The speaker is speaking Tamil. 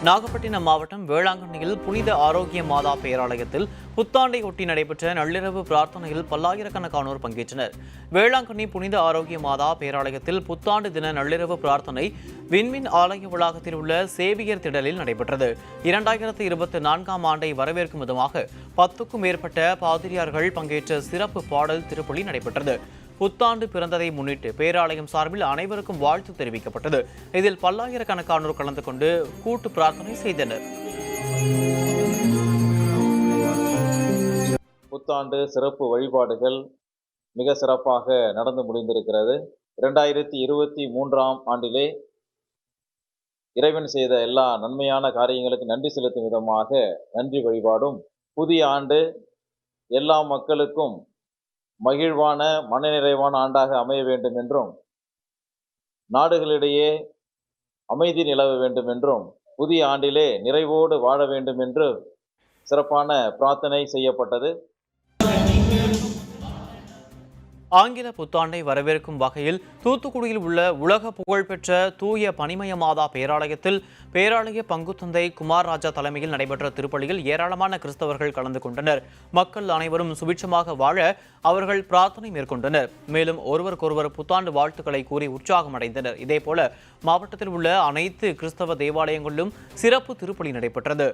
நாகப்பட்டினம் மாவட்டம் வேளாங்கண்ணியில் புனித ஆரோக்கிய மாதா பேராலயத்தில் புத்தாண்டை ஒட்டி நடைபெற்ற நள்ளிரவு பிரார்த்தனையில் பல்லாயிரக்கணக்கானோர் பங்கேற்றனர். வேளாங்கண்ணி புனித ஆரோக்கிய மாதா பேராலயத்தில் புத்தாண்டு தின நள்ளிரவு பிரார்த்தனை விண்மின் ஆலய வளாகத்தில் உள்ள சேவியர் திடலில் நடைபெற்றது. 2024ஆம் ஆண்டை வரவேற்கும் விதமாக 10க்கும் மேற்பட்ட பாதிரியார்கள் பங்கேற்ற சிறப்பு பாடல் திருப்பலி நடைபெற்றது. புத்தாண்டு பிறந்ததை முன்னிட்டு பேராலயம் சார்பில் அனைவருக்கும் வாழ்த்து தெரிவிக்கப்பட்டது. இதில் பல்லாயிரக்கணக்கானோர் கலந்து கொண்டு கூட்டு பிரார்த்தனை செய்தனர். புத்தாண்டு சிறப்பு வழிபாடுகள் மிக சிறப்பாக நடந்து முடிந்திருக்கிறது. 2023ஆம் ஆண்டிலே இறைவன் செய்த எல்லா நன்மையான காரியங்களுக்கு நன்றி செலுத்தும் விதமாக நன்றி வழிபாடும், புதிய ஆண்டு எல்லா மக்களுக்கும் மகிழ்வான மனநிறைவான ஆண்டாக அமைய வேண்டும் என்றும், நாடுகளிடையே அமைதி நிலவ வேண்டும் என்றும், புதிய ஆண்டிலே நிறைவோடு வாழ வேண்டும் என்று சிறப்பான பிரார்த்தனை செய்யப்பட்டது. ஆங்கில புத்தாண்டை வரவேற்கும் வகையில் தூத்துக்குடியில் உள்ள உலக புகழ்பெற்ற தூய பனிமய மாதா பேராலயத்தில் பேராலய பங்குத்தந்தை குமார் ராஜா தலைமையில் நடைபெற்ற திருப்பலியில் ஏராளமான கிறிஸ்தவர்கள் கலந்து கொண்டனர். மக்கள் அனைவரும் சுபிட்சமாக வாழ அவர்கள் பிரார்த்தனை மேற்கொண்டனர். மேலும் ஒருவருக்கொருவர் புத்தாண்டு வாழ்த்துக்களை கூறி உற்சாகம் அடைந்தனர். இதேபோல மாவட்டத்தில் உள்ள அனைத்து கிறிஸ்தவ தேவாலயங்களிலும் சிறப்பு திருப்பலி நடைபெற்றது.